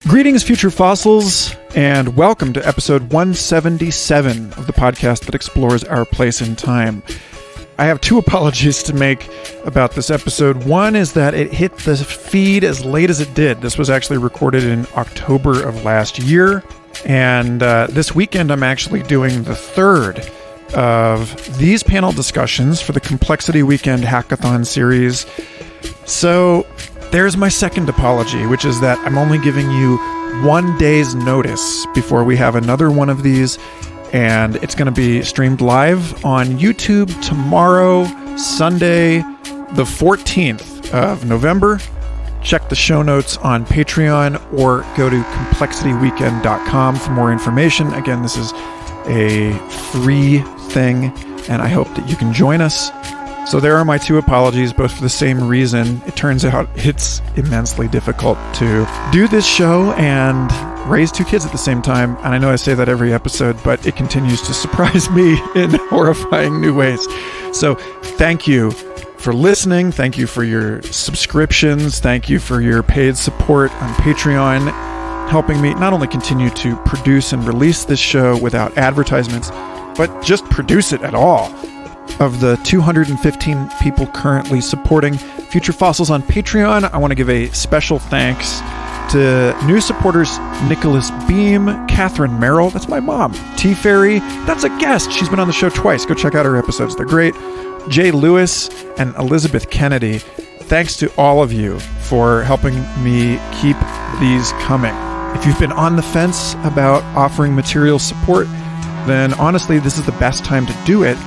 Greetings, future fossils, and welcome to episode 177 of the podcast that explores our place in time. I have two apologies to make about this episode. One is that it hit the feed as late as it did. This was actually recorded in October of last year, and this weekend I'm actually doing the third of these panel discussions for the Complexity Weekend Hackathon series. So there's my second apology, which is that I'm only giving you 1 day's notice before we have another one of these, and it's going to be streamed live on YouTube tomorrow, Sunday, the 14th of November. Check the show notes on Patreon or go to complexityweekend.com for more information. Again, this is a free thing, and I hope that you can join us. So there are my two apologies, both for the same reason. It turns out it's immensely difficult to do this show and raise two kids at the same time. And I know I say that every episode, but it continues to surprise me in horrifying new ways. So thank you for listening. Thank you for your subscriptions. Thank you for your paid support on Patreon, helping me not only continue to produce and release this show without advertisements, but just produce it at all. Of the 215 people currently supporting Future Fossils on Patreon, I want to give a special thanks to new supporters Nicholas Beam, Catherine Merrill, that's my mom, T-Fairy, that's a guest, she's been on the show twice, go check out her episodes, they're great, Jay Lewis, and Elizabeth Kennedy. Thanks to all of you for helping me keep these coming. If you've been on the fence about offering material support, then honestly, this is the best time to do it.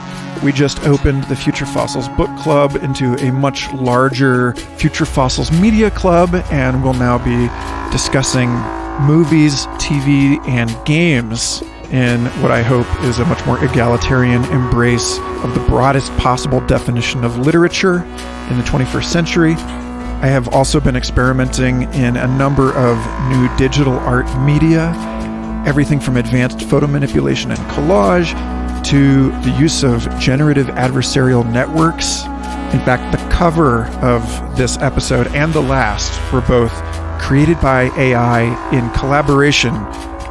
We just opened the Future Fossils Book Club into a much larger Future Fossils Media Club, and we'll now be discussing movies, TV, and games in what I hope is a much more egalitarian embrace of the broadest possible definition of literature in the 21st century. I have also been experimenting in a number of new digital art media, everything from advanced photo manipulation and collage to the use of generative adversarial networks. In fact, the cover of this episode and the last were both created by AI in collaboration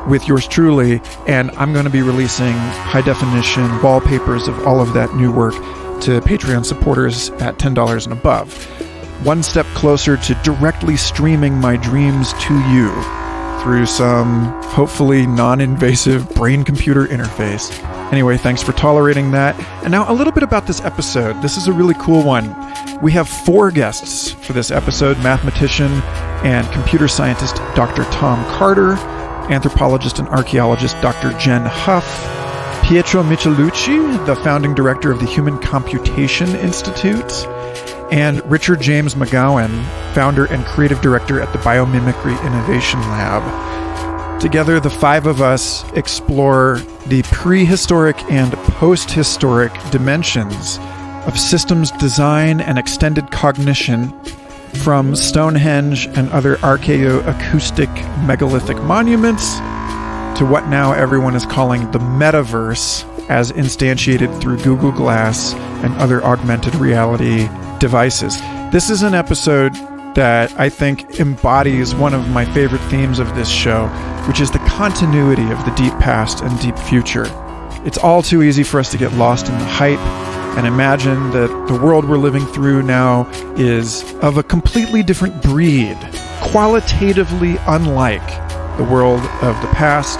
with yours truly, and I'm going to be releasing high-definition wallpapers of all of that new work to Patreon supporters at $10 and above. One step closer to directly streaming my dreams to you through some hopefully non-invasive brain-computer interface. Anyway, thanks for tolerating that. And now a little bit about this episode. This is a really cool one. We have 4 guests for this episode: mathematician and computer scientist Dr. Tom Carter, anthropologist and archaeologist Dr. Jenn Huff, Pietr Michelucci, the founding director of the Human Computation Institute, and Richard James McGowan, founder and creative director at the Biomimicry Innovation Lab. Together, the 5 of us explore the prehistoric and post-historic dimensions of systems design and extended cognition, from Stonehenge and other archaeoacoustic megalithic monuments to what now everyone is calling the metaverse, as instantiated through Google Glass and other augmented reality devices. This is an episode that I think embodies one of my favorite themes of this show, which is the continuity of the deep past and deep future. It's all too easy for us to get lost in the hype and imagine that the world we're living through now is of a completely different breed, qualitatively unlike the world of the past.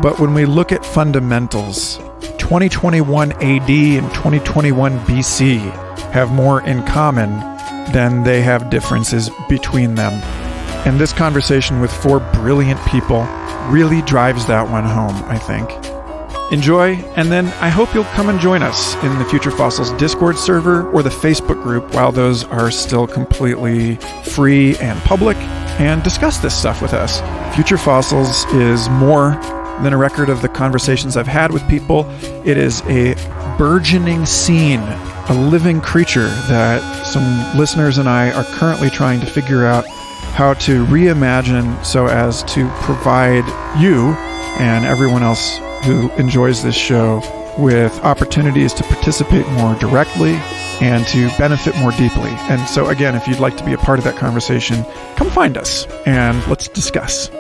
But when we look at fundamentals, 2021 AD and 2021 BC have more in common than they have differences between them. And this conversation with 4 brilliant people really drives that one home, I think. Enjoy, and then I hope you'll come and join us in the Future Fossils Discord server or the Facebook group while those are still completely free and public, and discuss this stuff with us. Future Fossils is more than a record of the conversations I've had with people. It is a burgeoning scene, a living creature that some listeners and I are currently trying to figure out how to reimagine so as to provide you and everyone else who enjoys this show with opportunities to participate more directly and to benefit more deeply. And so again, if you'd like to be a part of that conversation, come find us and let's discuss.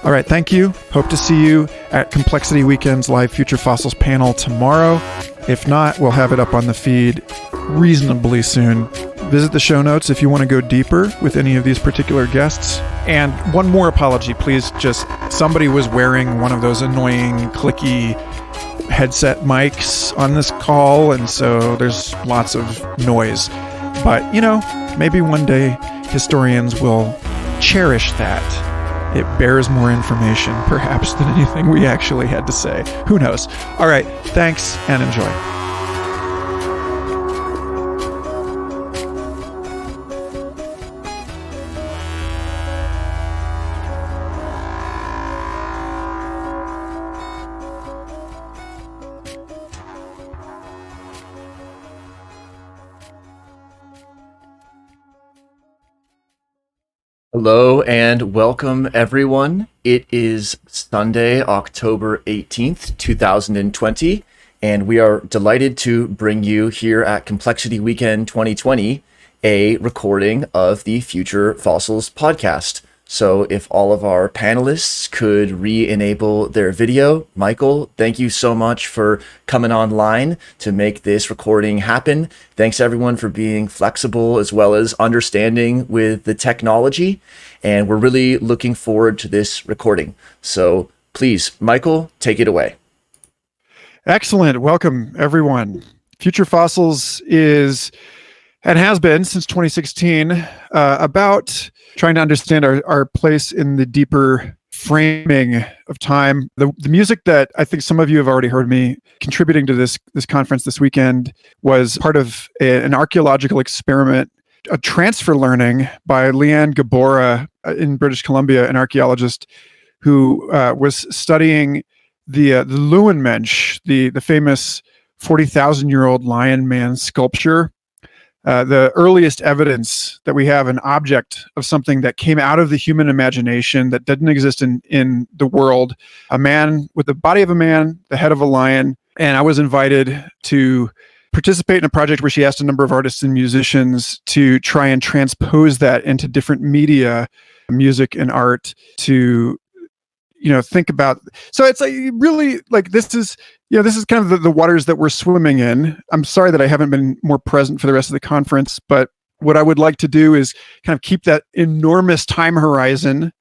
All right, thank you. Hope to see you at Complexity Weekend's live Future Fossils panel tomorrow. If not, we'll have it up on the feed reasonably soon. Visit the show notes if you want to go deeper with any of these particular guests. And one more apology, please. Just somebody was wearing one of those annoying clicky headset mics on this call, and so there's lots of noise. But, maybe one day historians will cherish that. It bears more information, perhaps, than anything we actually had to say. Who knows? All right, thanks and enjoy. Hello and welcome, everyone. It is Sunday, October 18th, 2020, and we are delighted to bring you here at Complexity Weekend 2020 a recording of the Future Fossils podcast. So if all of our panelists could re-enable their video. Michael, thank you so much for coming online to make this recording happen. Thanks everyone for being flexible as well as understanding with the technology. And we're really looking forward to this recording. So please, Michael, take it away. Excellent. Welcome, everyone. Future Fossils is, and has been since 2016, about trying to understand our place in the deeper framing of time. The music that I think some of you have already heard me contributing to this conference this weekend was part of an archaeological experiment, a transfer learning by Leanne Gabora in British Columbia, an archaeologist who was studying the Leuwenmensch, the famous 40,000-year-old lion man sculpture. The earliest evidence that we have an object of something that came out of the human imagination that didn't exist in the world, a man with the body of a man, the head of a lion. And I was invited to participate in a project where she asked a number of artists and musicians to try and transpose that into different media, music and art, to think about. So it's like really like this is kind of the waters that we're swimming in. I'm sorry that I haven't been more present for the rest of the conference, but what I would like to do is kind of keep that enormous time horizon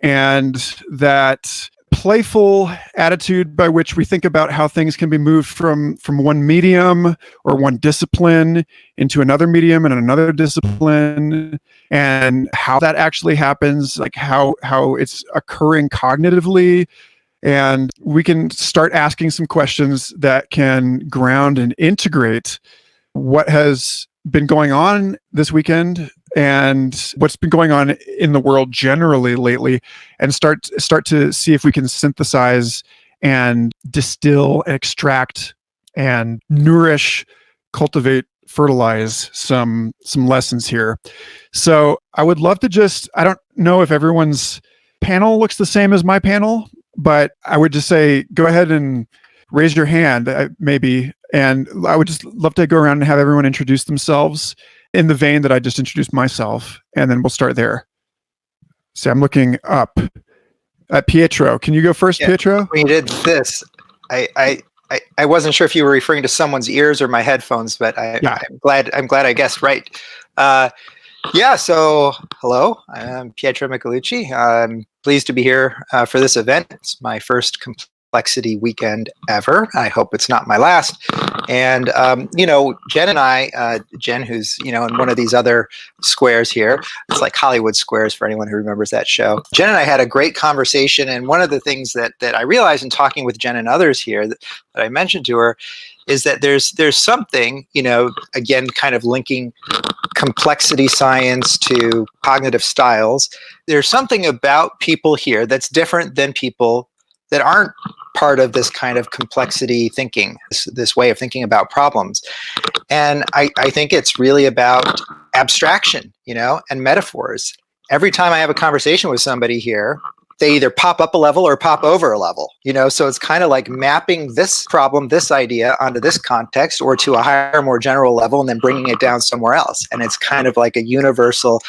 and that playful attitude by which we think about how things can be moved from one medium or one discipline into another medium and another discipline, and how that actually happens, like how it's occurring cognitively. And we can start asking some questions that can ground and integrate what has been going on this weekend and what's been going on in the world generally lately, and start to see if we can synthesize and distill and extract and nourish, cultivate, fertilize some lessons here. So I would love to I don't know if everyone's panel looks the same as my panel, but I would just say, go ahead and raise your hand, maybe. And I would just love to go around and have everyone introduce themselves in the vein that I just introduced myself. And then we'll start there. So I'm looking up at Pietro. Can you go first, yeah. Pietro? When you did this, I wasn't sure if you were referring to someone's ears or my headphones, but I'm glad I guessed right. So hello, I'm Pietro Michelucci. I'm pleased to be here for this event. It's my first Complexity Weekend ever. I hope it's not my last. And, Jenn and I, Jenn, who's, in one of these other squares here, it's like Hollywood Squares for anyone who remembers that show. Jenn and I had a great conversation. And one of the things that I realized in talking with Jenn and others here that I mentioned to her is that there's something, again, kind of linking complexity science to cognitive styles. There's something about people here that's different than people that aren't part of this kind of complexity thinking, this way of thinking about problems. And I think it's really about abstraction, and metaphors. Every time I have a conversation with somebody here, they either pop up a level or pop over a level, so it's kind of like mapping this problem, this idea onto this context or to a higher, more general level, and then bringing it down somewhere else. And it's kind of like a universal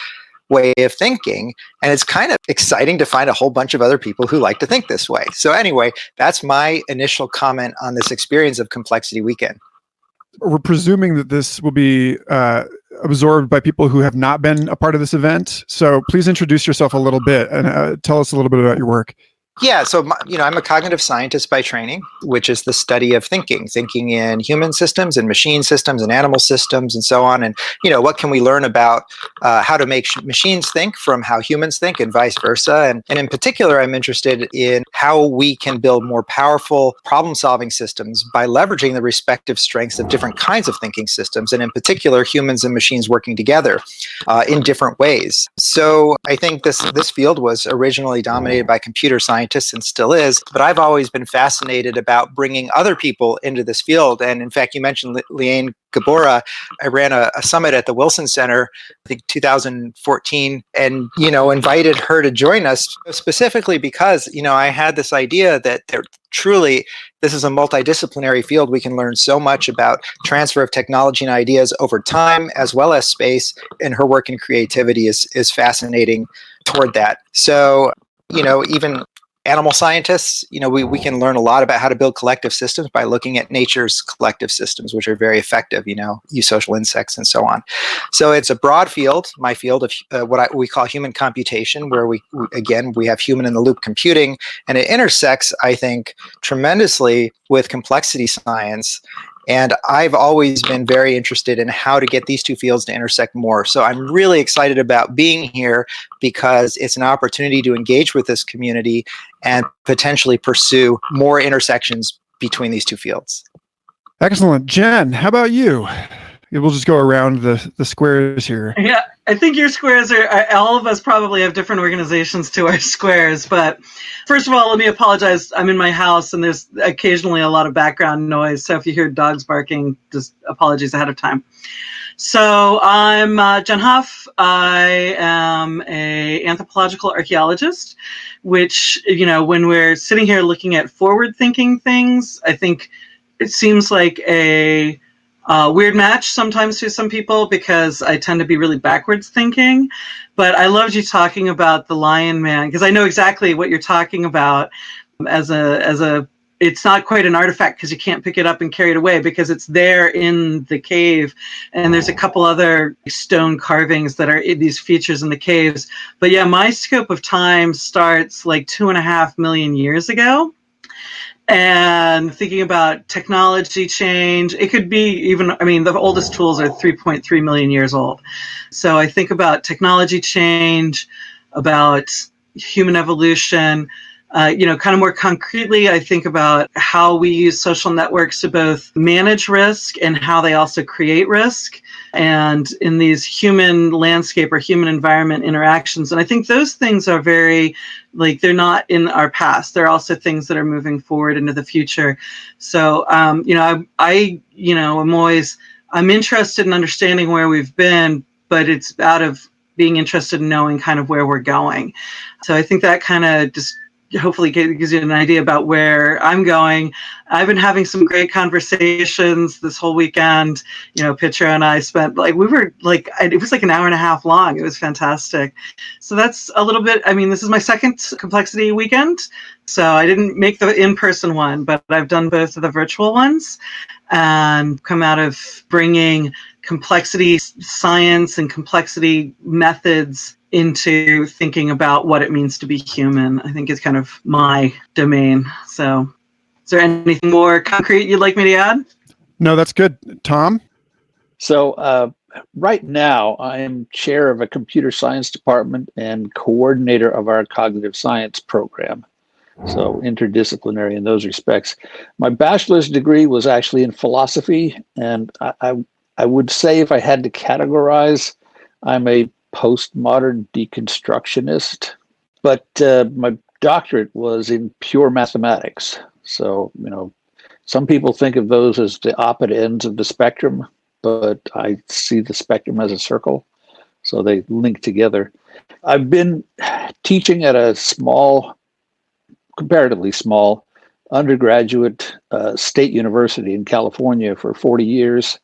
way of thinking. And it's kind of exciting to find a whole bunch of other people who like to think this way. So anyway, that's my initial comment on this experience of Complexity Weekend. We're presuming that this will be absorbed by people who have not been a part of this event. So please introduce yourself a little bit and tell us a little bit about your work. Yeah, so I'm a cognitive scientist by training, which is the study of thinking in human systems and machine systems and animal systems and so on. And what can we learn about how to make machines think from how humans think and vice versa. And in particular, I'm interested in how we can build more powerful problem-solving systems by leveraging the respective strengths of different kinds of thinking systems, and in particular, humans and machines working together in different ways. So I think this field was originally dominated by computer scientists and still is, but I've always been fascinated about bringing other people into this field. And in fact, you mentioned Liane Gabora. I ran a summit at the Wilson Center, I think 2014, and invited her to join us specifically because I had this idea that this is a multidisciplinary field. We can learn so much about transfer of technology and ideas over time as well as space, and her work in creativity is fascinating toward that. So even animal scientists, we can learn a lot about how to build collective systems by looking at nature's collective systems, which are very effective, eusocial insects and so on. So it's a broad field, my field of we call human computation, where we have human in the loop computing, and it intersects, I think, tremendously with complexity science. And I've always been very interested in how to get these two fields to intersect more. So I'm really excited about being here because it's an opportunity to engage with this community and potentially pursue more intersections between these two fields. Excellent. Jenn, how about you? We'll just go around the squares here. Yeah, I think your squares all of us probably have different organizations to our squares. But first of all, let me apologize. I'm in my house and there's occasionally a lot of background noise. So if you hear dogs barking, just apologies ahead of time. So I'm Jenn Huff. I am an anthropological archaeologist, which, when we're sitting here looking at forward-thinking things, I think it seems like a weird match sometimes to some people because I tend to be really backwards thinking. But I loved you talking about the Lion Man because I know exactly what you're talking about as a it's not quite an artifact because you can't pick it up and carry it away because it's there in the cave. And there's a couple other stone carvings that are these features in the caves. But yeah, my scope of time starts like 2.5 million years ago. And thinking about technology change, it could be even, the oldest tools are 3.3 million years old. So I think about technology change, about human evolution, kind of more concretely, I think about how we use social networks to both manage risk and how they also create risk. And in these human landscape or human environment interactions. And I think those things are very, they're not in our past. They're also things that are moving forward into the future. So, I'm interested in understanding where we've been, but it's out of being interested in knowing kind of where we're going. So I think that kind of just hopefully gives you an idea about where I'm going. I've been having some great conversations this whole weekend. Pietr and I spent it was like an hour and a half long. It was fantastic. So that's a little bit, this is my second Complexity Weekend. So I didn't make the in-person one, but I've done both of the virtual ones and come out of bringing complexity science and complexity methods into thinking about what it means to be human. I think it's kind of my domain. So is there anything more concrete you'd like me to add? No, that's good. Tom? So right now, I am chair of a computer science department and coordinator of our cognitive science program. So interdisciplinary in those respects. My bachelor's degree was actually in philosophy, and I would say if I had to categorize, I'm a postmodern deconstructionist, but my doctorate was in pure mathematics. So, some people think of those as the opposite ends of the spectrum, but I see the spectrum as a circle, so they link together. I've been teaching at a comparatively small undergraduate state university in California for 40 years.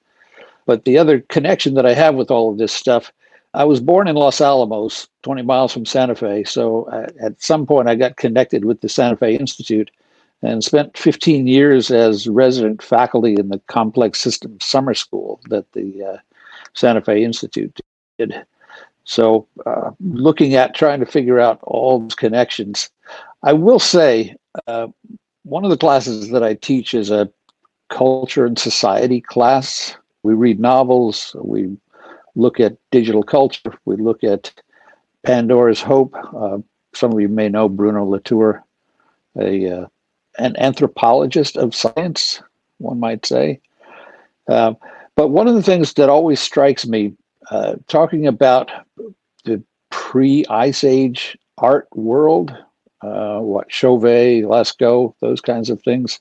But the other connection that I have with all of this stuff, I was born in Los Alamos, 20 miles from Santa Fe. So at some point, I got connected with the Santa Fe Institute and spent 15 years as resident faculty in the complex systems summer school that the Santa Fe Institute did. So looking at trying to figure out all those connections, I will say one of the classes that I teach is a culture and society class. We read novels, we look at digital culture, we look at Pandora's Hope. Some of you may know Bruno Latour, an anthropologist of science, one might say. But one of the things that always strikes me, talking about the pre-Ice Age art world, Chauvet, Lascaux, those kinds of things,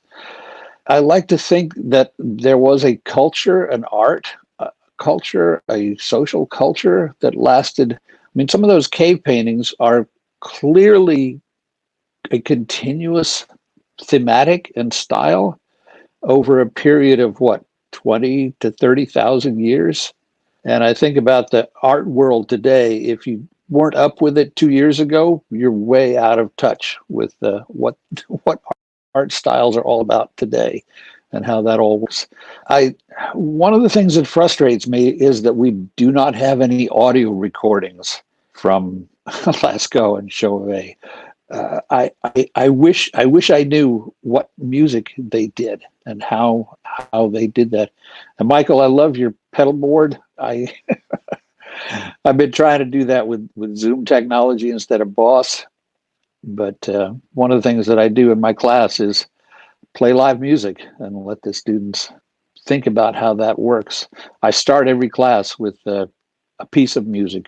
I like to think that there was a culture, an art culture, a social culture that lasted. I mean, some of those cave paintings are clearly a continuous thematic and style over a period of 20 to 30,000 years. And I think about the art world today. If you weren't up with it 2 years ago, you're way out of touch with what art styles are all about today and how that all works. One of the things that frustrates me is that we do not have any audio recordings from Lascaux and Chauvet. I wish I knew what music they did and how they did that. And Michael, I love your pedal board. I've been trying to do that with Zoom technology instead of Boss. But one of the things that I do in my class is play live music and let the students think about how that works. I start every class with a piece of music.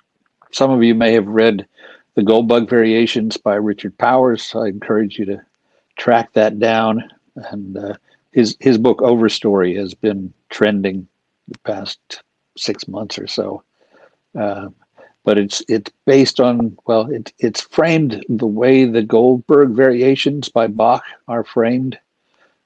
Some of you may have read The Goldbug Variations by Richard Powers. I encourage you to track that down. And his book Overstory has been trending the past 6 months or so. But it's based on, it's framed the way the Goldberg Variations by Bach are framed.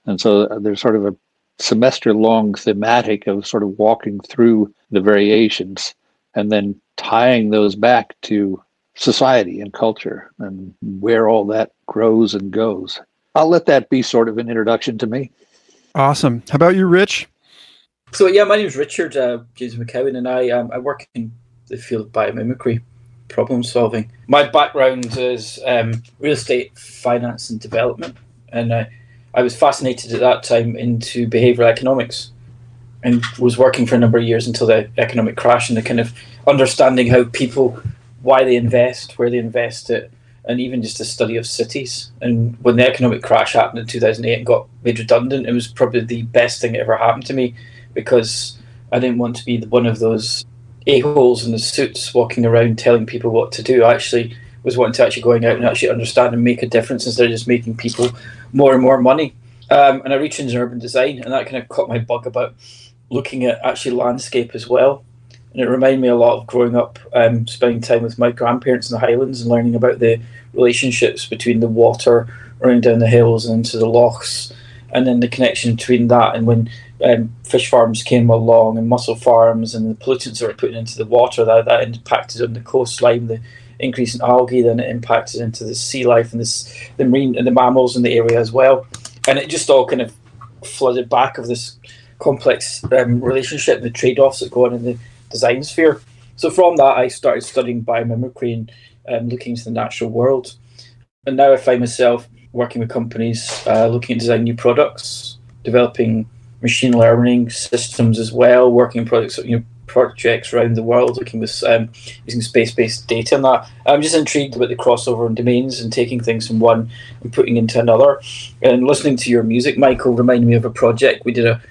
And so there's sort of a semester-long thematic of sort of walking through the variations and then tying those back to society and culture and where all that grows and goes. I'll let that be sort of an introduction to me. Awesome. How about you, Rich? So yeah, my name is Richard James McCowan, and I work in the field of biomimicry, problem solving. My background is real estate finance and development, and I was fascinated at that time into behavioral economics, and was working for a number of years until the economic crash, and the kind of understanding how people, why they invest, where they invest it, and even just the study of cities. And when the economic crash happened in 2008 and got made redundant, it was probably the best thing that ever happened to me, because I didn't want to be one of those a-holes in the suits walking around telling people what to do. I actually was wanting to actually going out and actually understand and make a difference instead of just making people more and more money. And I reached into urban design, and that kind of caught my bug about looking at actually landscape as well. And it reminded me a lot of growing up, spending time with my grandparents in the Highlands and learning about the relationships between the water running down the hills and into the lochs, and then the connection between that and when fish farms came along and mussel farms and the pollutants that were put into the water, that impacted on the coastline, the increase in algae, then it impacted into the sea life and the marine and the mammals in the area as well. And it just all kind of flooded back of this complex relationship, the trade-offs that go on in the design sphere. So from that, I started studying biomimicry and looking into the natural world. And now I find myself working with companies, looking at designing new products, developing machine learning systems as well, working on projects around the world, looking with using space-based data and that. I'm just intrigued about the crossover in domains and taking things from one and putting into another. And listening to your music, Michael, reminded me of a project. We did a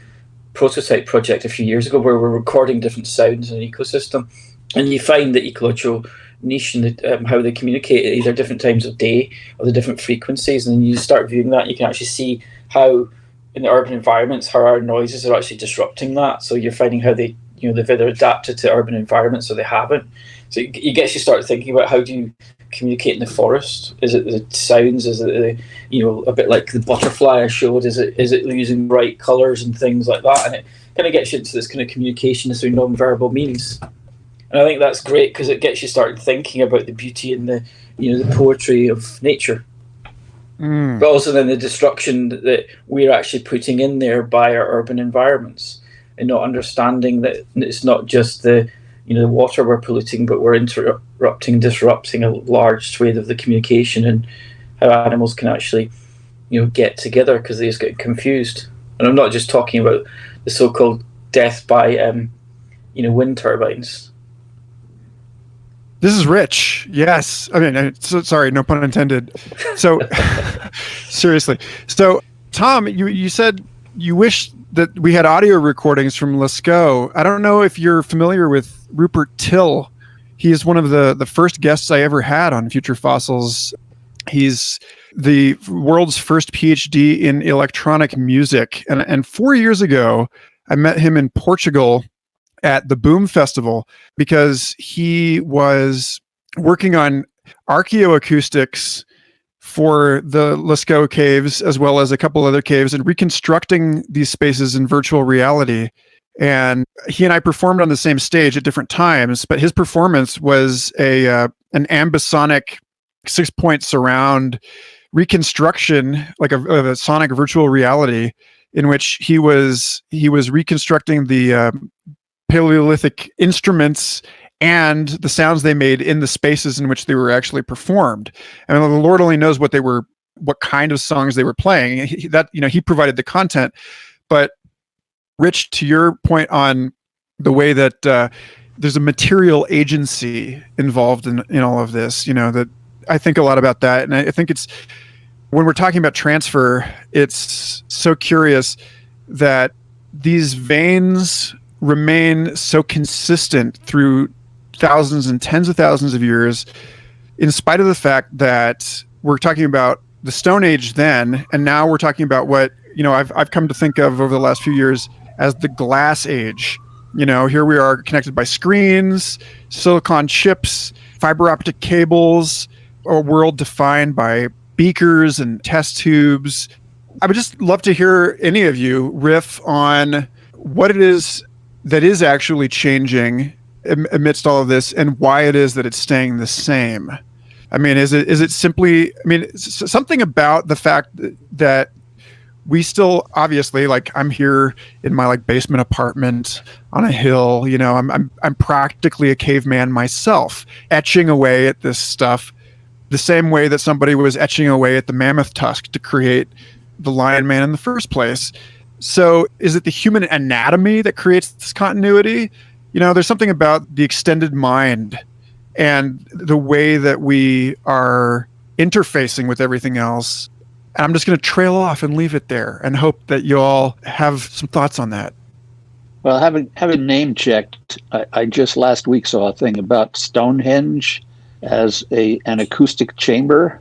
prototype project a few years ago where we're recording different sounds in an ecosystem, and you find the ecological niche and how they communicate at either different times of day or the different frequencies, and then you start viewing that, you can actually see how in the urban environments how our noises are actually disrupting that. So you're finding how they've either adapted to urban environments or they haven't. So you get you start thinking about how do you communicate in the forest? Is it the sounds? Is it a bit like the butterfly I showed? Is it using bright colours and things like that? And it kind of gets you into this kind of communication through non-verbal means. And I think that's great because it gets you started thinking about the beauty and the poetry of nature. But also then the destruction that we're actually putting in there by our urban environments, and not understanding that it's not just the water we're polluting, but we're disrupting a large swathe of the communication and how animals can actually get together because they just get confused. And I'm not just talking about the so-called death by wind turbines. This is rich. Yes. I mean, sorry, no pun intended. So seriously. So Tom, you said you wish that we had audio recordings from Lascaux. I don't know if you're familiar with Rupert Till. He is one of the first guests I ever had on Future Fossils. He's the world's first PhD in electronic music. And 4 years ago, I met him in Portugal at the Boom Festival because he was working on archaeoacoustics for the Lascaux caves, as well as a couple other caves, and reconstructing these spaces in virtual reality. And he and I performed on the same stage at different times, but his performance was an ambisonic 6-point surround reconstruction, like of a sonic virtual reality, in which he was reconstructing the Paleolithic instruments and the sounds they made in the spaces in which they were actually performed. And the Lord only knows what kind of songs they were playing. He provided the content. But Rich, to your point on the way that there's a material agency involved in all of this, that I think a lot about that. And I think it's, when we're talking about transfer, it's so curious that these veins remain so consistent through thousands and tens of thousands of years, in spite of the fact that we're talking about the Stone Age then, and now we're talking about what I've come to think of over the last few years as the Glass Age. Here we are connected by screens, silicon chips, fiber optic cables, a world defined by beakers and test tubes. I would just love to hear any of you riff on what it is that is actually changing amidst all of this, and why it is that it's staying the same. I mean, is it simply, something about the fact that we still, obviously, like, I'm here in my basement apartment on a hill, I'm practically a caveman myself, etching away at this stuff the same way that somebody was etching away at the mammoth tusk to create the Lion Man in the first place. So is it the human anatomy that creates this continuity? There's something about the extended mind and the way that we are interfacing with everything else. And I'm just going to trail off and leave it there and hope that you all have some thoughts on that. Well, having name checked, I just last week saw a thing about Stonehenge as an acoustic chamber.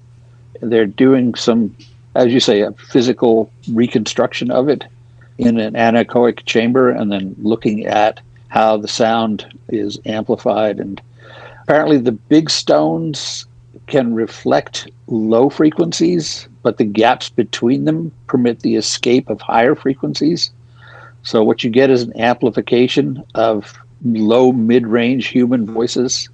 They're doing some, as you say, a physical reconstruction of it in an anechoic chamber, and then looking at how the sound is amplified. And apparently the big stones can reflect low frequencies, but the gaps between them permit the escape of higher frequencies. So what you get is an amplification of low mid-range human voices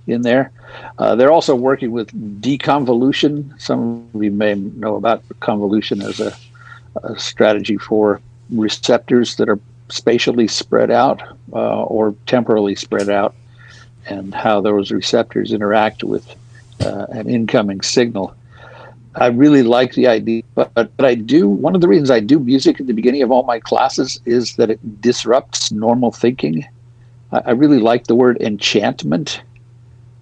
in there. They're also working with deconvolution. Some of you may know about convolution as a strategy for receptors that are spatially spread out or temporally spread out, and how those receptors interact with an incoming signal. I really like the idea, but one of the reasons I do music at the beginning of all my classes is that it disrupts normal thinking. I really like the word enchantment,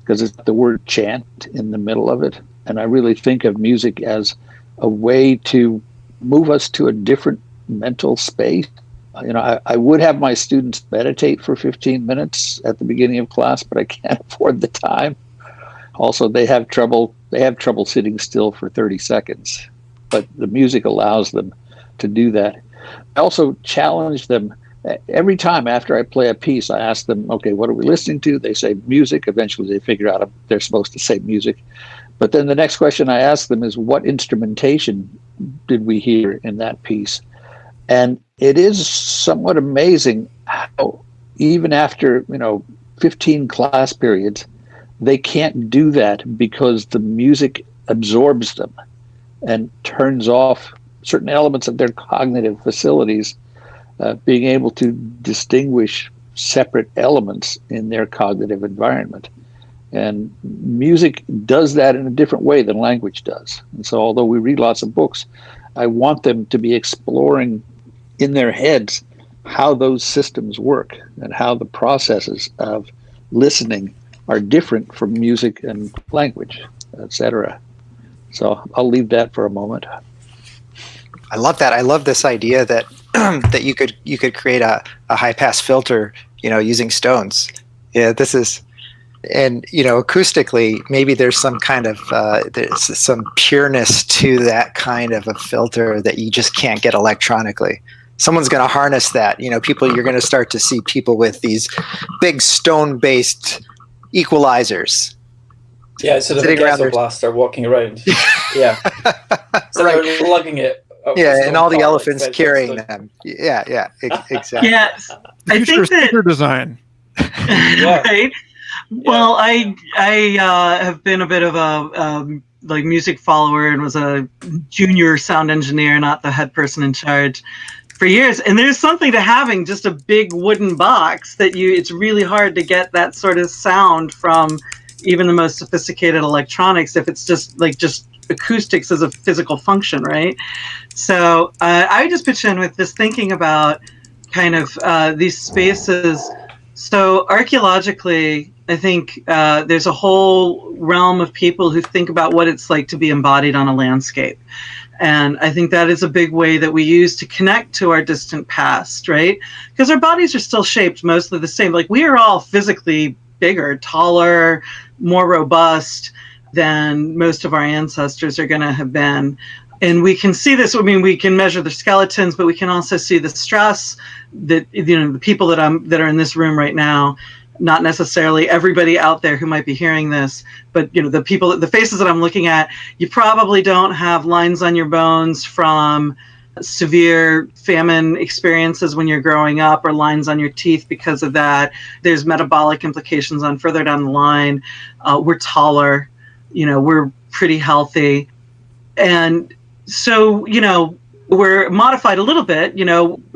because it's the word chant in the middle of it. And I really think of music as a way to move us to a different mental space. I would have my students meditate for 15 minutes at the beginning of class, but I can't afford the time. Also, they have trouble sitting still for 30 seconds, but the music allows them to do that. I also challenge them. Every time after I play a piece, I ask them, okay, what are we listening to? They say music. Eventually they figure out they're supposed to say music. But then the next question I ask them is, what instrumentation did we hear in that piece? And it is somewhat amazing how, even after, 15 class periods, they can't do that because the music absorbs them and turns off certain elements of their cognitive facilities, being able to distinguish separate elements in their cognitive environment. And music does that in a different way than language does. And so although we read lots of books, I want them to be exploring in their heads how those systems work and how the processes of listening are different from music and language, etc. So I'll leave that for a moment. I love that. I love this idea that that you could create a high pass filter, using stones. Yeah, this is, and acoustically, maybe there's some kind of there's some pureness to that kind of a filter that you just can't get electronically. Someone's going to harness that. You're going to start to see people with these big stone-based equalizers. Yeah, so the ghetto blaster walking around. Yeah, so right. They're lugging it. Yeah, and all the elephants carrying them. Yeah, exactly. Yes, I think that design. Yeah. Right. Well, I have been a bit of a music follower and was a junior sound engineer, not the head person in charge, for years. And there's something to having just a big wooden box that it's really hard to get that sort of sound from even the most sophisticated electronics if it's just acoustics as a physical function, right? So I just pitch in with this thinking about kind of these spaces. So archaeologically, I think there's a whole realm of people who think about what it's like to be embodied on a landscape. And I think that is a big way that we use to connect to our distant past, right? Because our bodies are still shaped mostly the same. Like, we are all physically bigger, taller, more robust than most of our ancestors are going to have been. And we can see this. I mean, we can measure the skeletons, but we can also see the stress that, the people that are in this room right now, not necessarily everybody out there who might be hearing this, but the faces that I'm looking at, you probably don't have lines on your bones from severe famine experiences when you're growing up, or lines on your teeth because of that. There's metabolic implications on further down the line. We're taller, we're pretty healthy. And so, we're modified a little bit,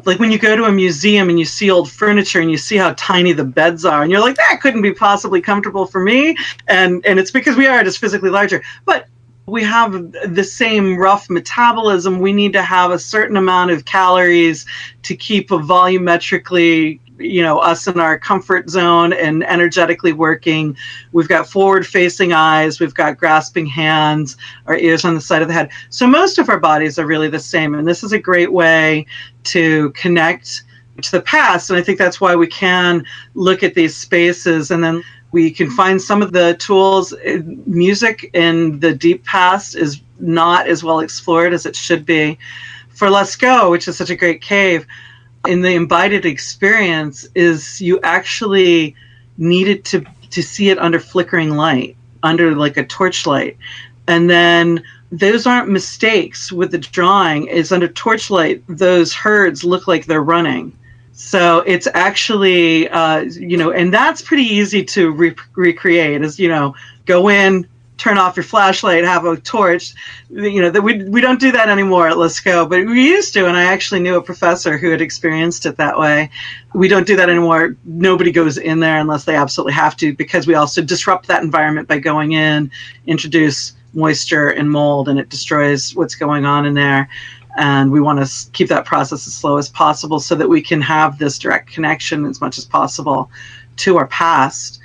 like when you go to a museum and you see old furniture and you see how tiny the beds are, and you're like, that couldn't be possibly comfortable for me. And it's because we are just physically larger. But we have the same rough metabolism. We need to have a certain amount of calories to keep a volumetrically, us in our comfort zone and energetically working. We've got forward-facing eyes. We've got grasping hands, our ears on the side of the head. So most of our bodies are really the same. And this is a great way to connect to the past. And I think that's why we can look at these spaces, and then we can find some of the tools. Music in the deep past is not as well explored as it should be. For Lascaux, which is such a great cave, in the embodied experience is you actually needed to see it under flickering light, under like a torchlight. And then those aren't mistakes with the drawing. Is under torchlight, those herds look like they're running. So it's actually, and that's pretty easy to recreate, is, go in, turn off your flashlight, have a torch. That we don't do that anymore at Lascaux, but we used to, and I actually knew a professor who had experienced it that way. We don't do that anymore. Nobody goes in there unless they absolutely have to, because we also disrupt that environment by going in, introduce moisture and mold, and it destroys what's going on in there. And we want to keep that process as slow as possible so that we can have this direct connection as much as possible to our past.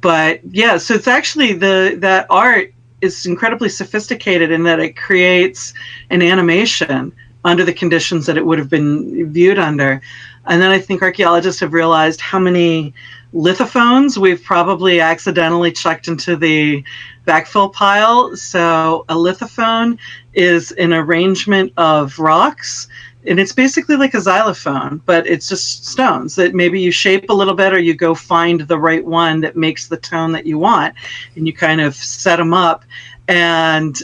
But yeah, so it's actually that art is incredibly sophisticated in that it creates an animation under the conditions that it would have been viewed under. And then I think archaeologists have realized how many lithophones we've probably accidentally chucked into the backfill pile. So a lithophone is an arrangement of rocks, and it's basically like a xylophone, but it's just stones that maybe you shape a little bit, or you go find the right one that makes the tone that you want, and you kind of set them up. And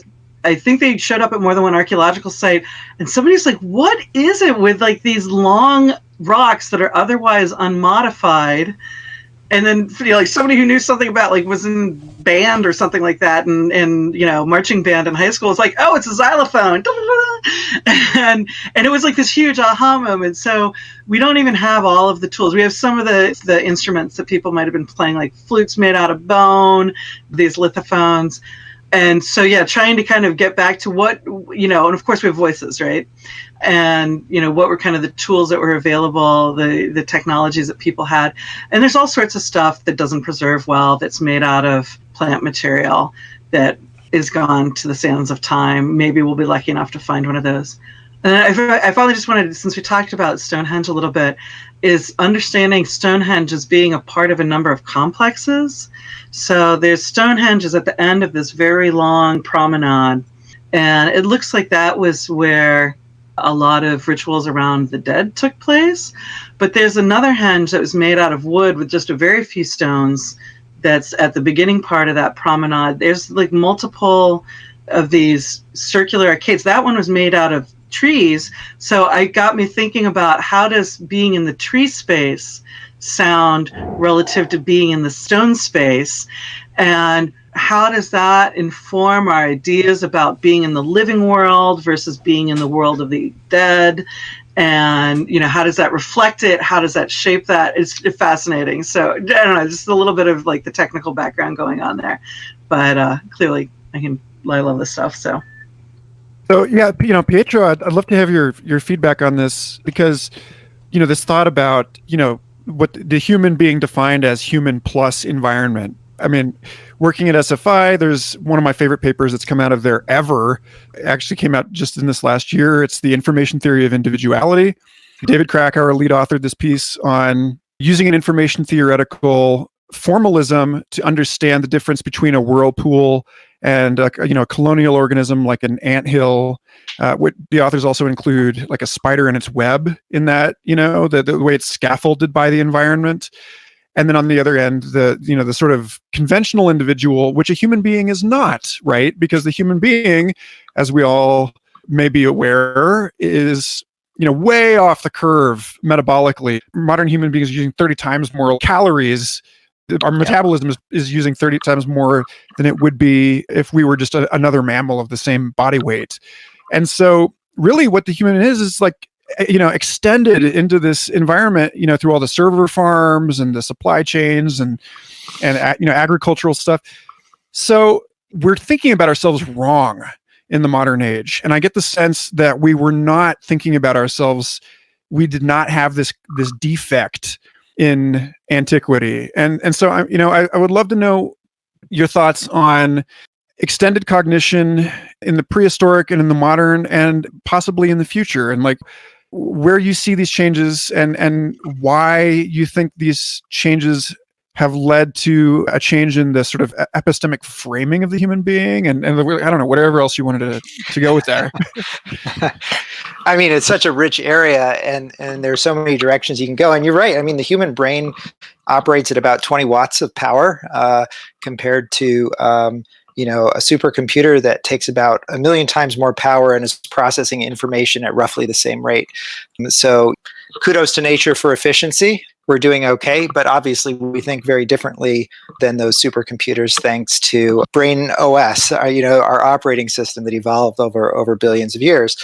I think they showed up at more than one archaeological site, and somebody's like, what is it with like these long rocks that are otherwise unmodified And then, like somebody who knew something about, like, was in band or something like that, and marching band in high school was like, oh, it's a xylophone, and it was like this huge aha moment. So we don't even have all of the tools. We have some of the instruments that people might have been playing, like flutes made out of bone, these lithophones. And so, yeah, trying to kind of get back to what, and of course we have voices, right? And, what were kind of the tools that were available, the technologies that people had. And there's all sorts of stuff that doesn't preserve well, that's made out of plant material that is gone to the sands of time. Maybe we'll be lucky enough to find one of those. And I finally just wanted, since we talked about Stonehenge a little bit, is understanding Stonehenge as being a part of a number of complexes. So there's Stonehenge is at the end of this very long promenade. And it looks like that was where a lot of rituals around the dead took place. But there's another henge that was made out of wood with just a very few stones that's at the beginning part of that promenade. There's like multiple of these circular arcades. That one was made out of trees. So it got me thinking about, how does being in the tree space sound relative to being in the stone space? And how does that inform our ideas about being in the living world versus being in the world of the dead? And, how does that reflect it? How does that shape that? It's fascinating. So I don't know, just a little bit of like the technical background going on there. But clearly I love this stuff. So yeah, Pietro, I'd love to have your feedback on this, because, this thought about, what the human being defined as human plus environment. I mean, working at SFI, there's one of my favorite papers that's come out of there ever. It actually came out just in this last year. It's the information theory of individuality. David Krakauer lead authored this piece on using an information theoretical formalism to understand the difference between a whirlpool and a colonial organism like an anthill. The authors also include like a spider in its web in that, the way it's scaffolded by the environment. And then on the other end, the sort of conventional individual, which a human being is not, right? Because the human being, as we all may be aware, is way off the curve metabolically. Modern human beings are using 30 times more calories. Our metabolism is using 30 times more than it would be if we were just another mammal of the same body weight. And so really what the human is like, extended into this environment, through all the server farms and the supply chains and agricultural stuff. So we're thinking about ourselves wrong in the modern age. And I get the sense that we were not thinking about ourselves. We did not have this defect in antiquity. And so I would love to know your thoughts on extended cognition in the prehistoric and in the modern and possibly in the future, and like where you see these changes and why you think these changes have led to a change in the sort of epistemic framing of the human being, and I don't know, whatever else you wanted to go with there. I mean, it's such a rich area, and there's so many directions you can go. And you're right. I mean, the human brain operates at about 20 watts of power compared to a supercomputer that takes about 1 million times more power and is processing information at roughly the same rate. So kudos to nature for efficiency. We're doing okay, but obviously we think very differently than those supercomputers, thanks to Brain OS, our operating system that evolved over billions of years.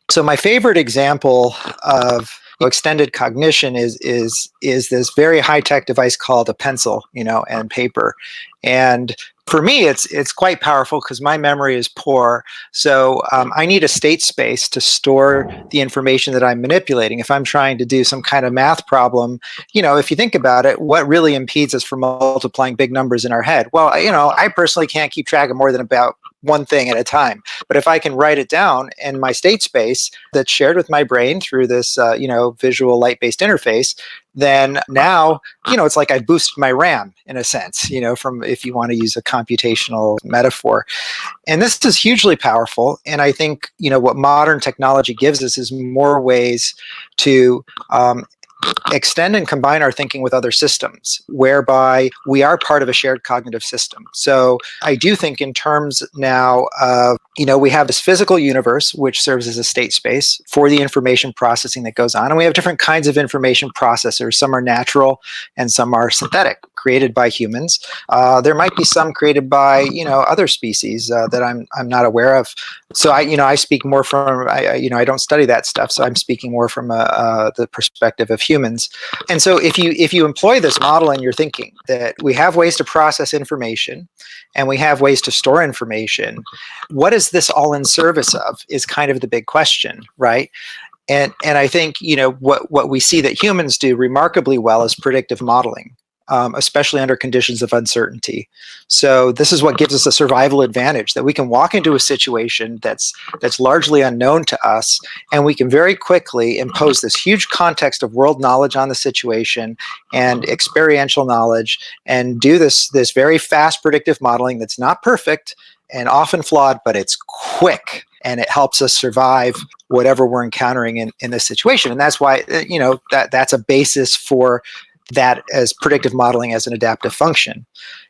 So my favorite example of extended cognition is this very high-tech device called a pencil, and paper. And for me, it's quite powerful because my memory is poor. So I need a state space to store the information that I'm manipulating. If I'm trying to do some kind of math problem, if you think about it, what really impedes us from multiplying big numbers in our head? Well, I personally can't keep track of more than about one thing at a time. But if I can write it down in my state space that's shared with my brain through this, visual light-based interface, then now, it's like I boosted my RAM in a sense, from, if you want to use a computational metaphor. And this is hugely powerful. And I think, what modern technology gives us is more ways to extend and combine our thinking with other systems, whereby we are part of a shared cognitive system. So I do think in terms now of, we have this physical universe, which serves as a state space for the information processing that goes on. And we have different kinds of information processors. Some are natural and some are synthetic, created by humans. There might be some created by, other species that I'm not aware of. So I speak more from, I don't study that stuff. So I'm speaking more from the perspective of humans. And so if you employ this model in your thinking, that we have ways to process information and we have ways to store information, what is this all in service of is kind of the big question, right? And I think, what we see that humans do remarkably well is predictive modeling. Especially under conditions of uncertainty. So this is what gives us a survival advantage, that we can walk into a situation that's largely unknown to us, and we can very quickly impose this huge context of world knowledge on the situation and experiential knowledge, and do this very fast predictive modeling that's not perfect and often flawed, but it's quick, and it helps us survive whatever we're encountering in this situation. And that's why that's a basis for that as predictive modeling as an adaptive function.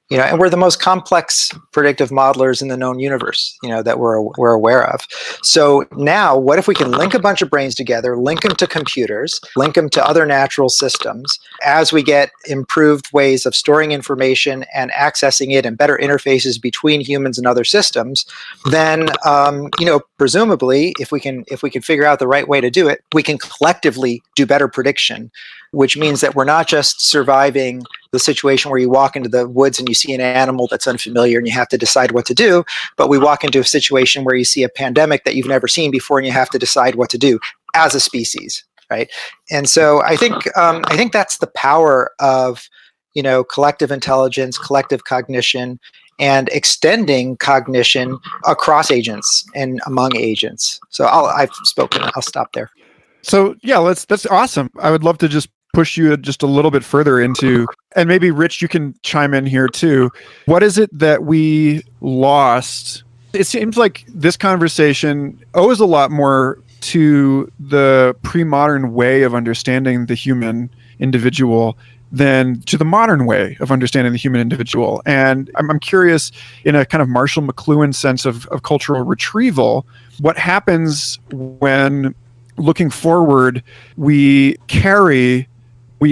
And we're the most complex predictive modelers in the known universe, that we're aware of. So now, what if we can link a bunch of brains together, link them to computers, link them to other natural systems, as we get improved ways of storing information and accessing it and better interfaces between humans and other systems, then, presumably, if we can figure out the right way to do it, we can collectively do better prediction, which means that we're not just surviving the situation where you walk into the woods and you see an animal that's unfamiliar and you have to decide what to do, but we walk into a situation where you see a pandemic that you've never seen before and you have to decide what to do as a species, right? And so I think that's the power of collective intelligence, collective cognition, and extending cognition across agents and among agents. So I've spoken. I'll stop there. So yeah, that's awesome. I would love to just push you just a little bit further into, and maybe Rich, you can chime in here too. What is it that we lost? It seems like this conversation owes a lot more to the pre-modern way of understanding the human individual than to the modern way of understanding the human individual. And I'm curious, in a kind of Marshall McLuhan sense of cultural retrieval, what happens when, looking forward, we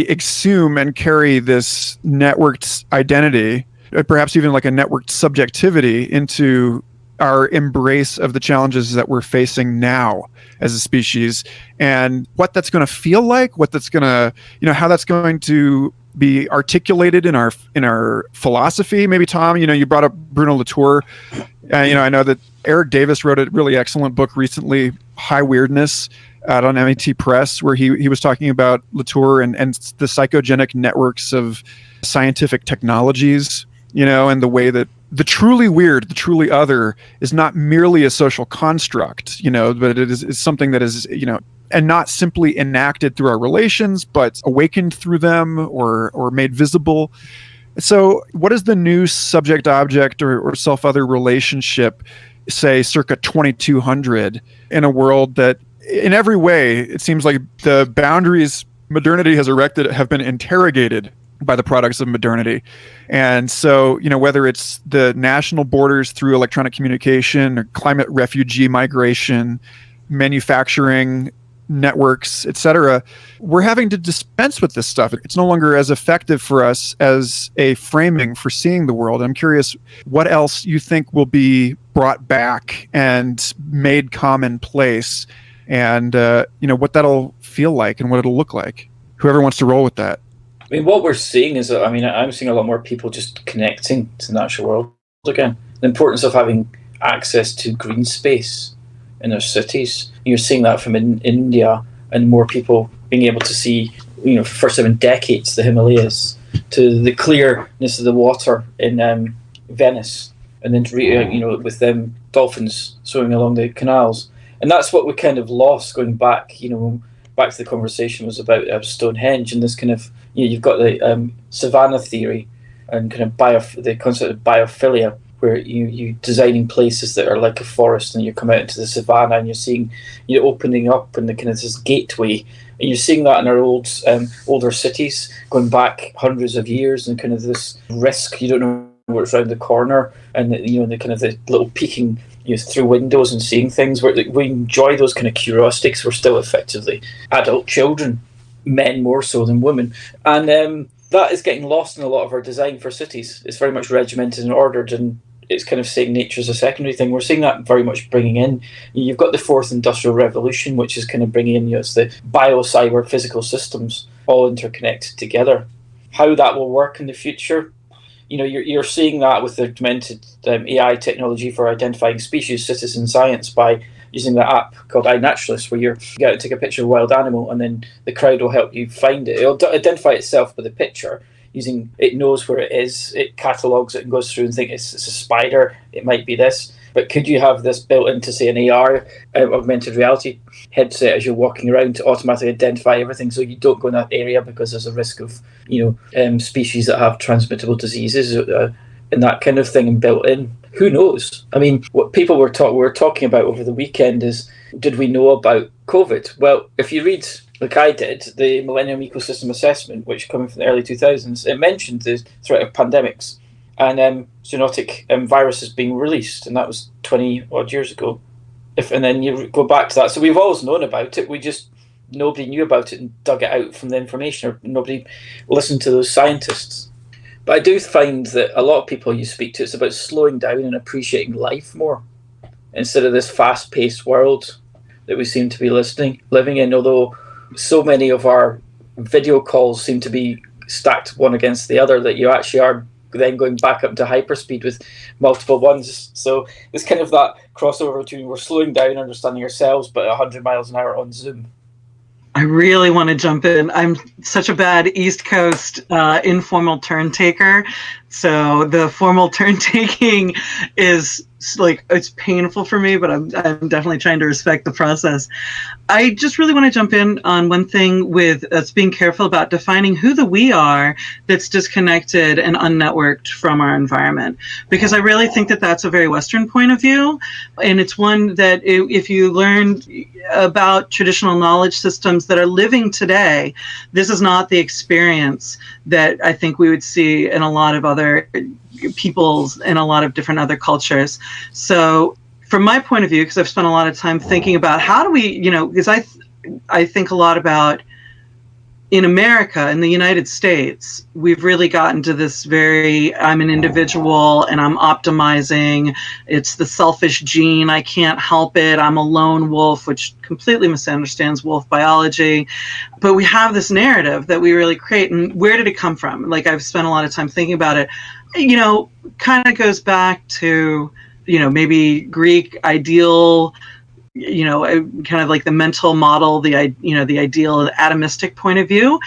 exhume and carry this networked identity, perhaps even like a networked subjectivity, into our embrace of the challenges that we're facing now as a species, and what that's going to feel like, what that's going to, how that's going to be articulated in our philosophy. Maybe Tom, you brought up Bruno Latour. I know that Eric Davis wrote a really excellent book recently, High Weirdness, out on MIT Press, where he was talking about Latour and the psychogenic networks of scientific technologies, and the way that the truly weird, the truly other, is not merely a social construct, but it is something that is, and not simply enacted through our relations, but awakened through them or made visible. So what is the new subject-object or self-other relationship, say, circa 2200, in a world that, in every way, it seems like the boundaries modernity has erected have been interrogated by the products of modernity? And so, whether it's the national borders through electronic communication or climate refugee migration, manufacturing networks, etc., we're having to dispense with this stuff. It's no longer as effective for us as a framing for seeing the world. I'm curious what else you think will be brought back and made commonplace, and what that'll feel like and what it'll look like. Whoever wants to roll with that. I mean, what we're seeing is, I'm seeing a lot more people just connecting to the natural world again. The importance of having access to green space in their cities. You're seeing that from India, and more people being able to see, for the first time in decades, the Himalayas, to the clearness of the water in Venice, and then with them dolphins swimming along the canals. And that's what we kind of lost going back, back to the conversation was about Stonehenge, and this kind of, you've got the savannah theory and kind of the concept of biophilia, where you designing places that are like a forest, and you come out into the savannah and you're seeing opening up in the kind of this gateway, and you're seeing that in our older cities going back hundreds of years, and kind of this risk, you don't know what's around the corner, and the kind of the little peeking through windows and seeing things, where we enjoy those kind of curiosities. We're still effectively adult children, men more so than women, and that is getting lost in a lot of our design for cities. It's very much regimented and ordered, and it's kind of saying nature's a secondary thing. We're seeing that very much bringing in. You've got the fourth industrial revolution, which is kind of bringing in, it's the bio-cyber physical systems all interconnected together. How that will work in the future, you're seeing that with the augmented AI technology for identifying species, citizen science, by using the app called iNaturalist, where you get to take a picture of a wild animal, and then the crowd will help you find it. It'll identify itself with a picture. It knows where it is, it catalogues it and goes through and thinks it's a spider, it might be this. But could you have this built into, say, an AR, augmented reality headset, as you're walking around, to automatically identify everything, so you don't go in that area because there's a risk of, species that have transmittable diseases and that kind of thing, and built in? Who knows? I mean, what people were talking about over the weekend is, did we know about COVID? Well, if you read, like I did, the Millennium Ecosystem Assessment, which coming from the early 2000s, it mentioned the threat of pandemics and zoonotic viruses being released, and that was 20 odd years ago. And then you go back to that, so we've always known about it. Nobody knew about it and dug it out from the information, or nobody listened to those scientists. But I do find that a lot of people you speak to, it's about slowing down and appreciating life more, instead of this fast-paced world that we seem to be living in. Although so many of our video calls seem to be stacked one against the other, that you actually are then going back up to hyperspeed with multiple ones. So it's kind of that crossover between we're slowing down, understanding ourselves, but 100 miles an hour on Zoom. I really want to jump in. I'm such a bad East Coast informal turn taker. So the formal turn taking is it's painful for me, but I'm definitely trying to respect the process. I just really want to jump in on one thing with us being careful about defining who the we are that's disconnected and unnetworked from our environment, because I really think that that's a very Western point of view. And it's one that if you learn about traditional knowledge systems that are living today, this is not the experience that I think we would see in a lot of other peoples in a lot of different other cultures. So from my point of view, because I've spent a lot of time thinking about how do we, because I think a lot about in America, in the United States, we've really gotten to this I'm an individual and I'm optimizing. It's the selfish gene. I can't help it. I'm a lone wolf, which completely misunderstands wolf biology. But we have this narrative that we really create. And where did it come from? I've spent a lot of time thinking about it. Kind of goes back to, maybe Greek ideal, kind of like the mental model, the ideal atomistic point of view.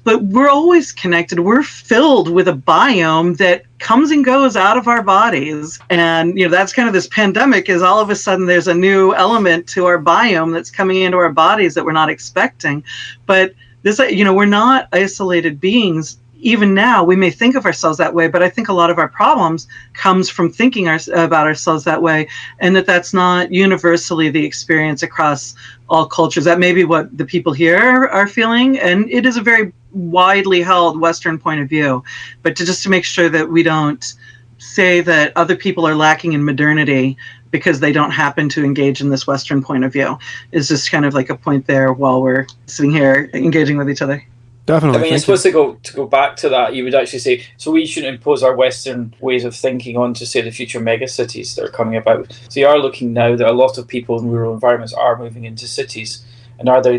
But we're always connected. We're filled with a biome that comes and goes out of our bodies. And, that's kind of this pandemic, is all of a sudden there's a new element to our biome that's coming into our bodies that we're not expecting. But this, we're not isolated beings. Even now, we may think of ourselves that way, but I think a lot of our problems comes from thinking about ourselves that way, and that's not universally the experience across all cultures. That may be what the people here are feeling, and it is a very widely held Western point of view. But to make sure that we don't say that other people are lacking in modernity because they don't happen to engage in this Western point of view is just kind of like a point there while we're sitting here engaging with each other. Definitely. I mean, I suppose to go back to that, you would actually say, so we shouldn't impose our Western ways of thinking onto, say, the future megacities that are coming about. So you are looking now that a lot of people in rural environments are moving into cities, and are they,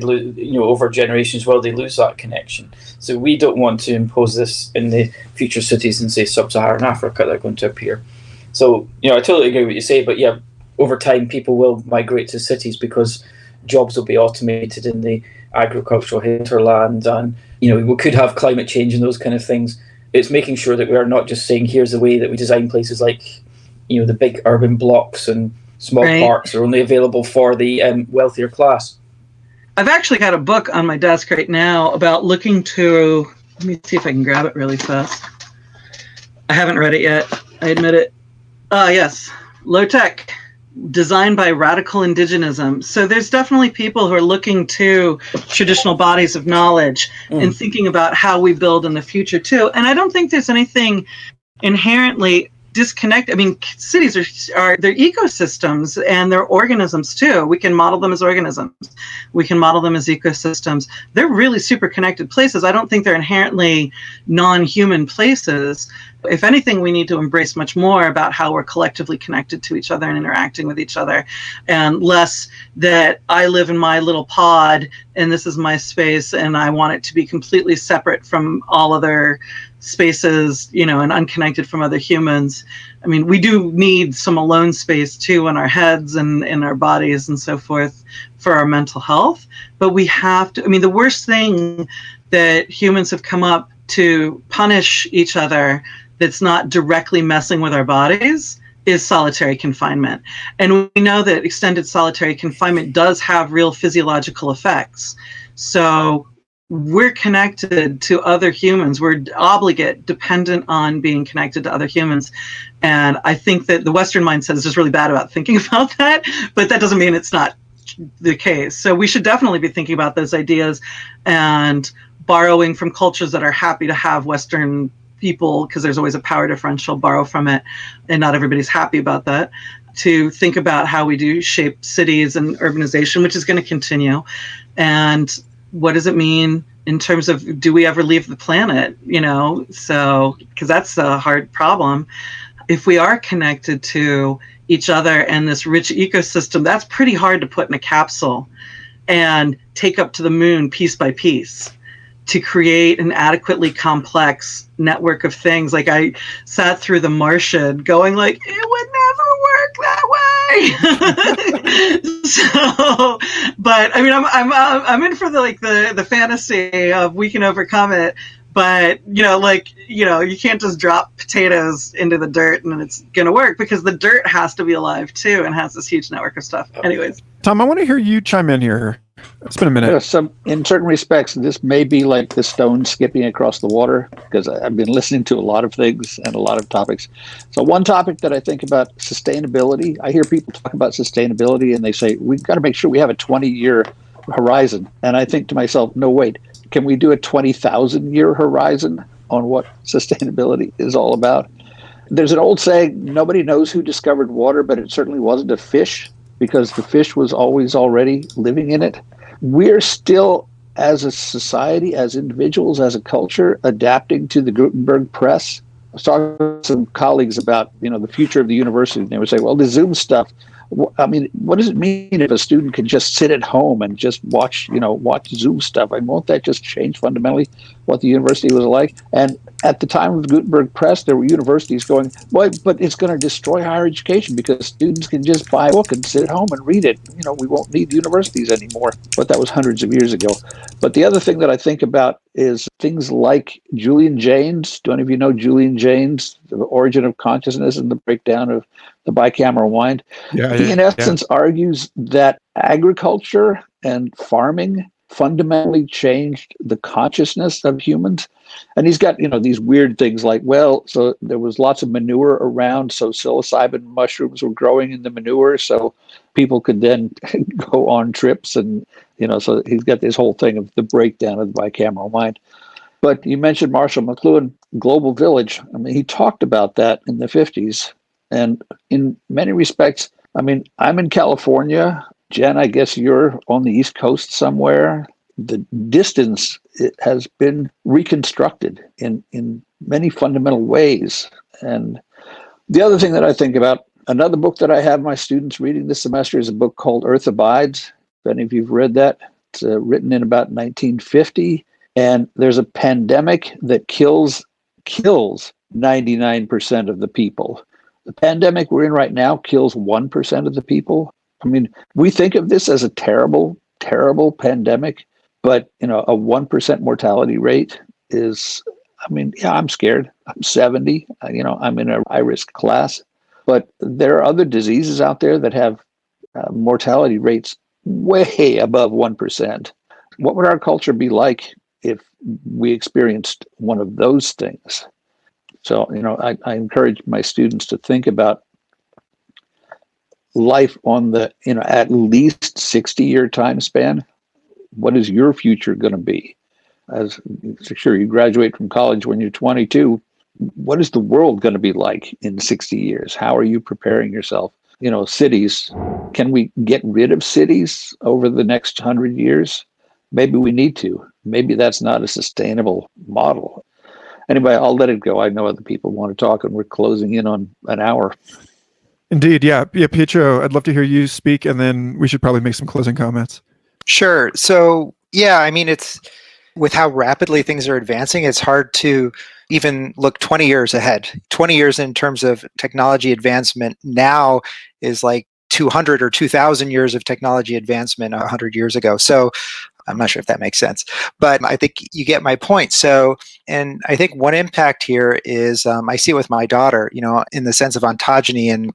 over generations, will they lose that connection? So we don't want to impose this in the future cities in, say, sub-Saharan Africa that are going to appear. So, I totally agree with what you say, but yeah, over time people will migrate to cities because jobs will be automated in the agricultural hinterland, and we could have climate change and those kind of things. It's making sure that we are not just saying here's the way that we design places like the big urban blocks and small parks are only available for the wealthier class. I've actually got a book on my desk right now about looking to, let me see if I can grab it really fast. I haven't read it yet, I admit it. Yes. Low tech, designed by radical indigenism. So there's definitely people who are looking to traditional bodies of knowledge and thinking about how we build in the future too. And I don't think there's anything inherently disconnected. I mean, cities are they're ecosystems and they're organisms too. We can model them as organisms. We can model them as ecosystems. They're really super connected places. I don't think they're inherently non-human places. If anything, we need to embrace much more about how we're collectively connected to each other and interacting with each other, and less that I live in my little pod and this is my space and I want it to be completely separate from all other spaces, and unconnected from other humans. I mean, we do need some alone space too in our heads and in our bodies and so forth for our mental health. But we have to, the worst thing that humans have come up to punish each other that's not directly messing with our bodies is solitary confinement. And we know that extended solitary confinement does have real physiological effects. So we're connected to other humans. We're obligate, dependent on being connected to other humans. And I think that the Western mindset is just really bad about thinking about that, but that doesn't mean it's not the case. So we should definitely be thinking about those ideas and borrowing from cultures that are happy to have Western people, because there's always a power differential, borrow from it. And not everybody's happy about that. To think about how we do shape cities and urbanization, which is going to continue. And what does it mean in terms of, do we ever leave the planet? So, because that's a hard problem. If we are connected to each other and this rich ecosystem, that's pretty hard to put in a capsule and take up to the moon piece by piece to create an adequately complex network of things. Like, I sat through The Martian going like, it would never work that way. So, but I'm in for the fantasy of we can overcome it. But, you can't just drop potatoes into the dirt and it's going to work, because the dirt has to be alive too and has this huge network of stuff. Anyways. Tom, I want to hear you chime in here. It's been a minute. In certain respects, this may be like the stone skipping across the water, because I've been listening to a lot of things and a lot of topics. So one topic that I think about, sustainability. I hear people talk about sustainability and they say, we've got to make sure we have a 20-year horizon. And I think to myself, no, wait, can we do a 20,000-year horizon on what sustainability is all about? There's an old saying, nobody knows who discovered water, but it certainly wasn't a fish, because the fish was always already living in it. We're still, as a society, as individuals, as a culture, adapting to the Gutenberg press. I was talking to some colleagues about, the future of the university, and they would say, well, the Zoom stuff, what does it mean if a student can just sit at home and just watch Zoom stuff? Won't that just change fundamentally what the university was like? And at the time of the Gutenberg press, there were universities going, well, but it's going to destroy higher education because students can just buy a book and sit at home and read it. We won't need universities anymore. But that was hundreds of years ago. But the other thing that I think about is things like Julian Jaynes. Do any of you know Julian Jaynes, The Origin of Consciousness and the Breakdown of the Bicameral Mind? He, in essence, argues that agriculture and farming fundamentally changed the consciousness of humans. And he's got, these weird things like, well, so there was lots of manure around, so psilocybin mushrooms were growing in the manure, so people could then go on trips. And, so he's got this whole thing of the breakdown of the bicameral mind. But you mentioned Marshall McLuhan, Global Village. He talked about that in the 50s. And in many respects, I'm in California. Jenn, I guess you're on the East Coast somewhere. The distance, it has been reconstructed in many fundamental ways. And the other thing that I think about, another book that I have my students reading this semester is a book called Earth Abides. If any of you've read that, it's written in about 1950. And there's a pandemic that kills 99% of the people. The pandemic we're in right now kills 1% of the people. We think of this as a terrible, terrible pandemic, but, a 1% mortality rate is, I'm scared. I'm 70, I'm in a high-risk class. But there are other diseases out there that have mortality rates way above 1%. What would our culture be like if we experienced one of those things? So, I encourage my students to think about life on the, at least 60-year time span? What is your future going to be? As sure, you graduate from college when you're 22. What is the world going to be like in 60 years? How are you preparing yourself? Cities, can we get rid of cities over the next 100 years? Maybe we need to. Maybe that's not a sustainable model. Anyway, I'll let it go. I know other people want to talk, and we're closing in on an hour. Indeed, yeah. Pietro, I'd love to hear you speak, and then we should probably make some closing comments. Sure. So, yeah, I mean, it's with how rapidly things are advancing, it's hard to even look 20 years ahead. 20 years in terms of technology advancement now is like 200 or 2,000 years of technology advancement 100 years ago. So I'm not sure if that makes sense, but I think you get my point. So, and I think one impact here is I see it with my daughter, in the sense of ontogeny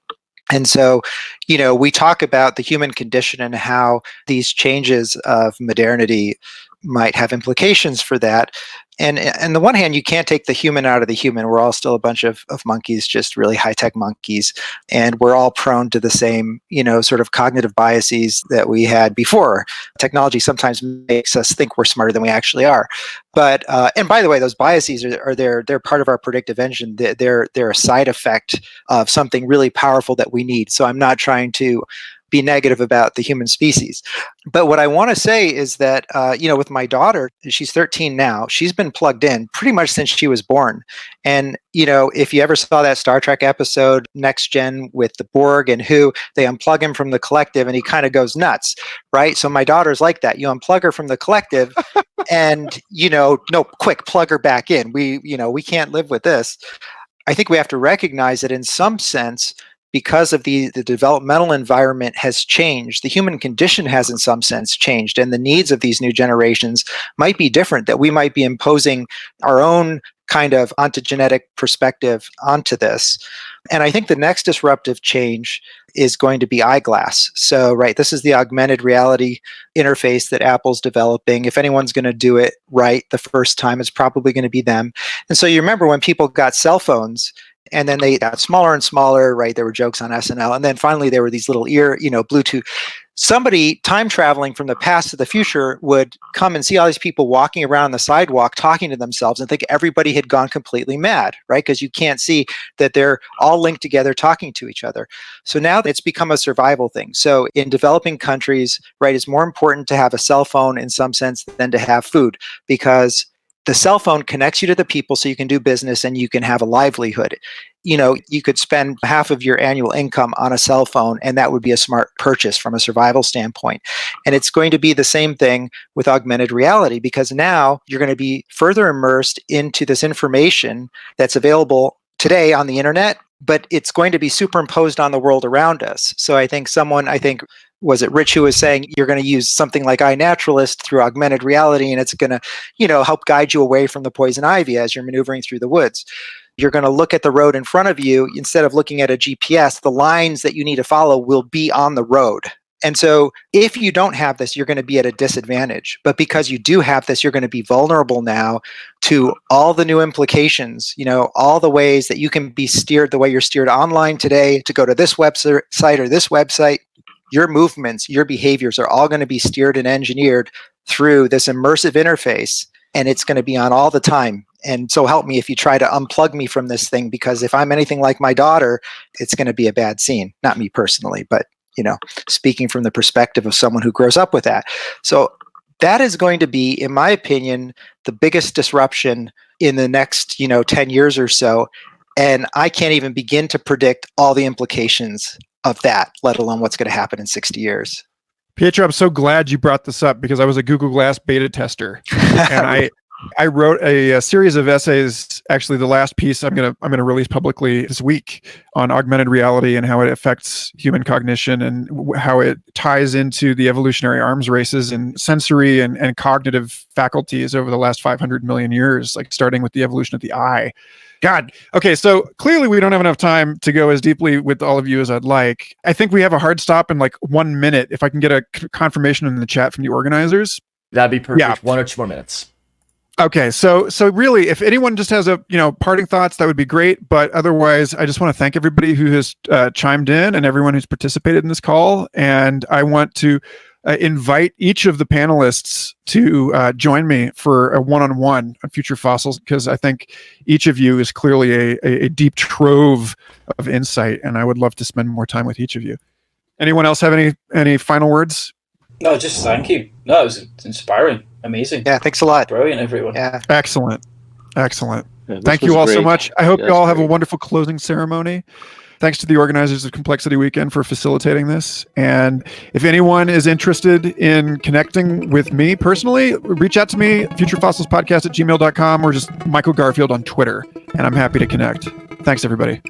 and so, we talk about the human condition and how these changes of modernity might have implications for that. And on the one hand, you can't take the human out of the human. We're all still a bunch of monkeys, just really high-tech monkeys. And we're all prone to the same, sort of cognitive biases that we had before. Technology sometimes makes us think we're smarter than we actually are. But, and by the way, those biases they're part of our predictive engine. They're a side effect of something really powerful that we need. So I'm not trying to be negative about the human species. But what I want to say is that, with my daughter, she's 13 now, she's been plugged in pretty much since she was born. And, if you ever saw that Star Trek episode, Next Gen, with the Borg and who, they unplug him from the collective and he kind of goes nuts, right? So my daughter's like that. You unplug her from the collective and, no, quick, plug her back in. We can't live with this. I think we have to recognize that in some sense, because of the developmental environment has changed, the human condition has in some sense changed, and the needs of these new generations might be different, that we might be imposing our own kind of ontogenetic perspective onto this. And I think the next disruptive change is going to be eyeglass. So, right, this is the augmented reality interface that Apple's developing. If anyone's going to do it right the first time, it's probably going to be them. And so you remember when people got cell phones, and then they got smaller and smaller, right? There were jokes on SNL. And then finally there were these little Bluetooth. Somebody time traveling from the past to the future would come and see all these people walking around the sidewalk talking to themselves and think everybody had gone completely mad, right? Because you can't see that they're all linked together talking to each other. So now it's become a survival thing. So in developing countries, right, it's more important to have a cell phone in some sense than to have food, because the cell phone connects you to the people so you can do business and you can have a livelihood. You could spend half of your annual income on a cell phone, and that would be a smart purchase from a survival standpoint. And it's going to be the same thing with augmented reality, because now you're going to be further immersed into this information that's available today on the internet, but it's going to be superimposed on the world around us. So I think was it Rich who was saying you're going to use something like iNaturalist through augmented reality, and it's going to, help guide you away from the poison ivy as you're maneuvering through the woods. You're going to look at the road in front of you. Instead of looking at a GPS, the lines that you need to follow will be on the road. And so if you don't have this, you're going to be at a disadvantage. But because you do have this, you're going to be vulnerable now to all the new implications, all the ways that you can be steered the way you're steered online today to go to this website or this website. Your movements, your behaviors are all going to be steered and engineered through this immersive interface, and it's going to be on all the time. And so help me if you try to unplug me from this thing, because if I'm anything like my daughter, it's going to be a bad scene. Not me personally, but speaking from the perspective of someone who grows up with that. So that is going to be, in my opinion, the biggest disruption in the next 10 years or so. And I can't even begin to predict all the implications of that, let alone what's going to happen in 60 years. Pietro, I'm so glad you brought this up, because I was a Google Glass beta tester, and I wrote a series of essays. Actually, the last piece I'm gonna release publicly this week on augmented reality and how it affects human cognition and how it ties into the evolutionary arms races and sensory and cognitive faculties over the last 500 million years, like starting with the evolution of the eye. God. Okay, so clearly we don't have enough time to go as deeply with all of you as I'd like. I think we have a hard stop in like 1 minute. If I can get a confirmation in the chat from the organizers. That'd be perfect. Yeah. 1 or 2 more minutes. Okay, so really, if anyone just has a parting thoughts, that would be great. But otherwise, I just want to thank everybody who has chimed in and everyone who's participated in this call. And I want to invite each of the panelists to join me for a one-on-one on Future Fossils, because I think each of you is clearly a deep trove of insight, and I would love to spend more time with each of you. Anyone else have any final words? No, just thank you. No, it was inspiring. Amazing. Yeah, thanks a lot. Brilliant, everyone. Yeah. Excellent. Yeah, Thank you all so great. much. I hope Yeah, you all have a great. wonderful closing ceremony. Thanks to the organizers of Complexity Weekend for facilitating this. And if anyone is interested in connecting with me personally, reach out to me, futurefossilspodcast@gmail.com, or just Michael Garfield on Twitter, and I'm happy to connect. Thanks, everybody.